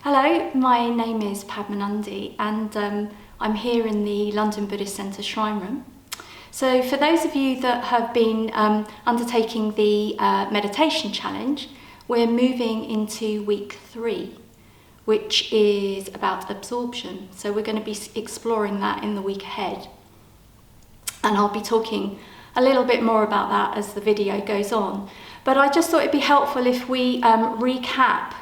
Hello, my name is Padmanandi and I'm here in the London Buddhist Centre Shrine Room. So for those of you that have been undertaking the meditation challenge, we're moving into week 3, which is about absorption. So we're going to be exploring that in the week ahead. And I'll be talking a little bit more about that as the video goes on. But I just thought it'd be helpful if we recap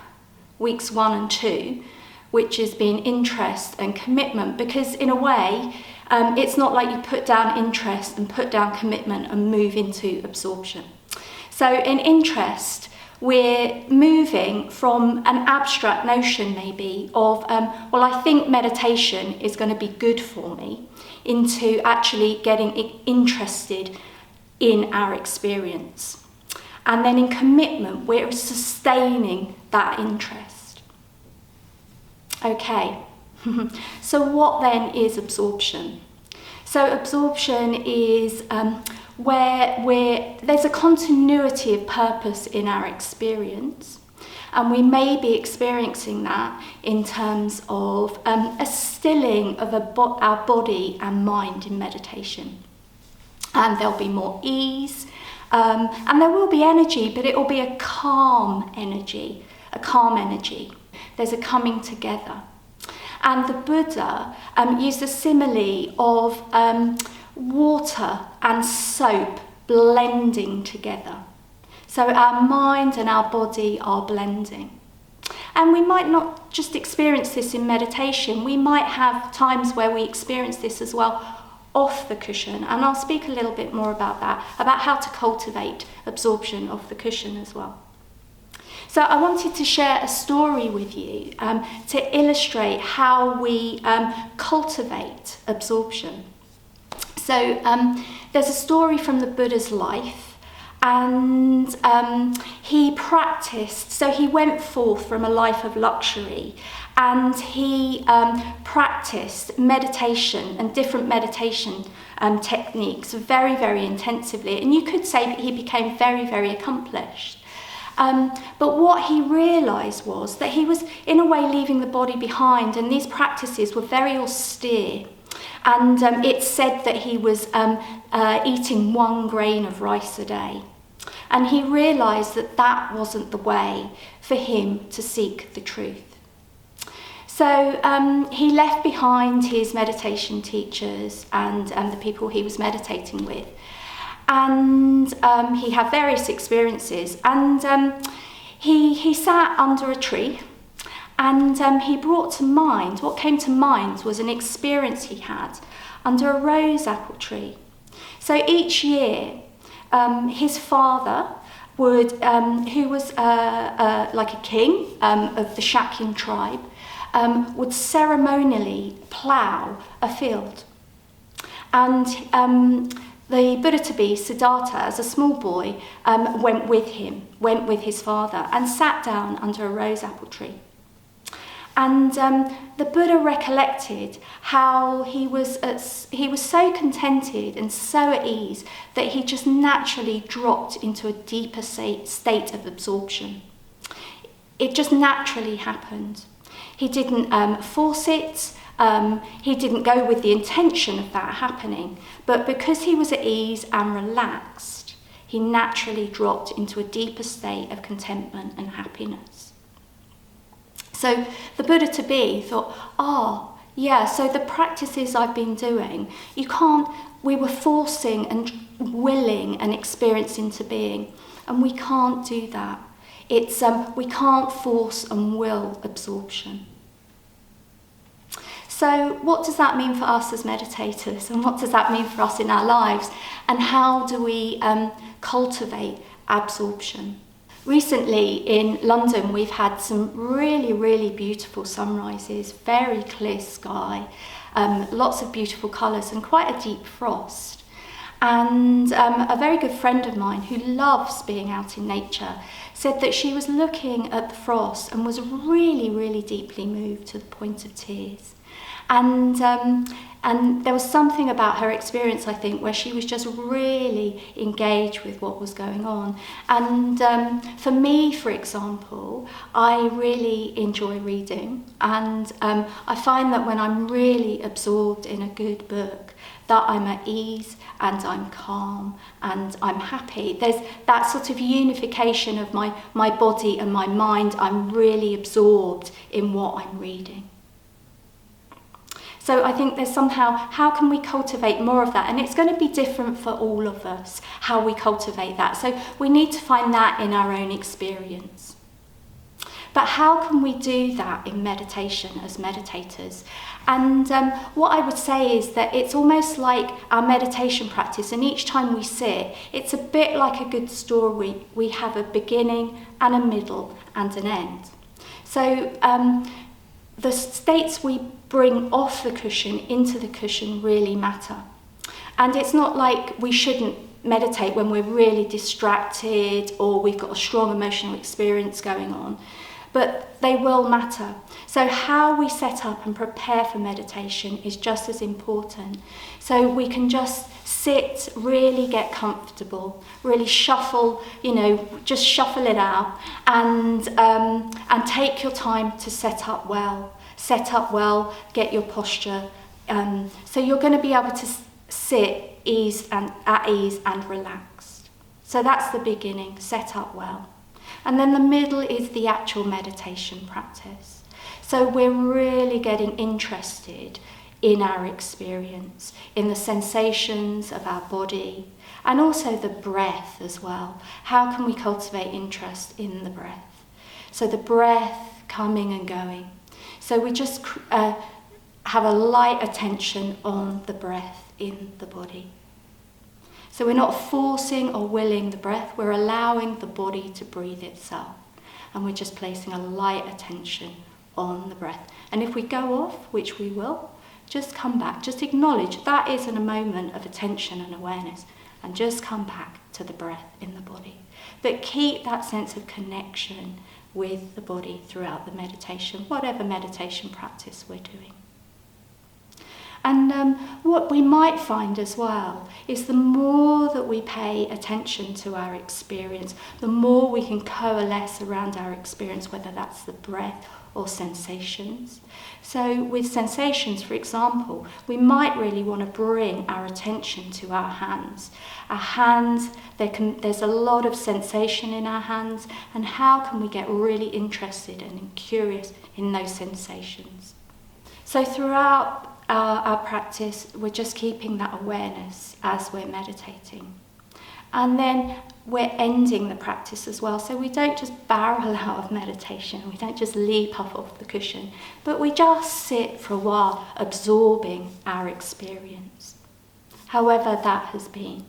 weeks 1 and 2, which has been interest and commitment, because in a way it's not like you put down interest and put down commitment and move into absorption. So in interest, we're moving from an abstract notion maybe of, well, I think meditation is going to be good for me, into actually getting interested in our experience. And then in commitment, we're sustaining that interest. Okay, so what then is absorption? So absorption is where there's a continuity of purpose in our experience, and we may be experiencing that in terms of a stilling of our body and mind in meditation. And there'll be more ease, and there will be energy, but it will be a calm energy, There's a coming together. And the Buddha used a simile of water and soap blending together. So our mind and our body are blending. And we might not just experience this in meditation, we might have times where we experience this as well off the cushion, and I'll speak a little bit more about that, about how to cultivate absorption off the cushion as well. So I wanted to share a story with you to illustrate how we cultivate absorption. So there's a story from the Buddha's life, and he practiced, so he went forth from a life of luxury, and he practiced meditation and different meditation techniques very, very intensively. And you could say that he became very, very accomplished. But what he realised was that he was, in a way, leaving the body behind, and these practices were very austere. And it's said that he was eating 1 grain of rice a day. And he realised that that wasn't the way for him to seek the truth. So he left behind his meditation teachers and the people he was meditating with. And he had various experiences. And he sat under a tree, and he brought to mind, what came to mind was an experience he had under a rose apple tree. So each year, his father would, who was like a king of the Shakyan tribe, would ceremonially plough a field. And the Buddha-to-be, Siddhartha, as a small boy, went with his father and sat down under a rose apple tree. And the Buddha recollected how he was so contented and so at ease that he just naturally dropped into a deeper state of absorption. It just naturally happened. He didn't force it, he didn't go with the intention of that happening, but because he was at ease and relaxed, he naturally dropped into a deeper state of contentment and happiness. So the Buddha-to-be thought, so the practices I've been doing, we were forcing and willing an experience into being, and we can't do that. It's we can't force and will absorption. So what does that mean for us as meditators, and what does that mean for us in our lives, and how do we cultivate absorption? Recently in London we've had some really, really beautiful sunrises, very clear sky, lots of beautiful colours and quite a deep frost. And a very good friend of mine who loves being out in nature said that she was looking at the frost and was really, really deeply moved to the point of tears. And there was something about her experience, I think, where she was just really engaged with what was going on. And for me, for example, I really enjoy reading. And I find that when I'm really absorbed in a good book, that I'm at ease and I'm calm and I'm happy. There's that sort of unification of my body and my mind. I'm really absorbed in what I'm reading. So I think there's somehow, how can we cultivate more of that? And it's going to be different for all of us, how we cultivate that. So we need to find that in our own experience. But how can we do that in meditation as meditators? And what I would say is that it's almost like our meditation practice, and each time we sit, it's a bit like a good story. We have a beginning and a middle and an end. So the states we bring off the cushion into the cushion really matter. And it's not like we shouldn't meditate when we're really distracted or we've got a strong emotional experience going on, but they will matter. So how we set up and prepare for meditation is just as important. So we can just sit, really get comfortable, really shuffle, just shuffle it out, and take your time to set up well. Set up well, get your posture. So you're going to be able to sit at ease and relaxed. So that's the beginning, set up well. And then the middle is the actual meditation practice. So we're really getting interested in our experience, in the sensations of our body, and also the breath as well. How can we cultivate interest in the breath? So the breath coming and going. So we just have a light attention on the breath in the body. So we're not forcing or willing the breath, we're allowing the body to breathe itself. And we're just placing a light attention on the breath. And if we go off, which we will, just come back, just acknowledge that is in a moment of attention and awareness, and just come back to the breath in the body. But keep that sense of connection with the body throughout the meditation, whatever meditation practice we're doing. And what we might find as well is the more that we pay attention to our experience, the more we can coalesce around our experience, whether that's the breath or sensations. So with sensations, for example, we might really want to bring our attention to our hands. Our hands, there's a lot of sensation in our hands, and how can we get really interested and curious in those sensations? So throughout our practice, we're just keeping that awareness as we're meditating. And then we're ending the practice as well. So we don't just barrel out of meditation, we don't just leap up off the cushion, but we just sit for a while absorbing our experience, however that has been.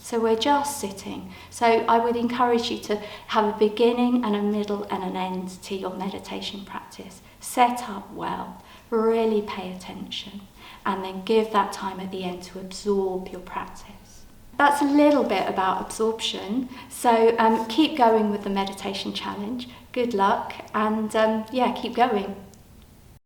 So we're just sitting. So I would encourage you to have a beginning and a middle and an end to your meditation practice. Set up well, really pay attention, and then give that time at the end to absorb your practice. That's a little bit about absorption. So keep going with the meditation challenge. Good luck, and keep going.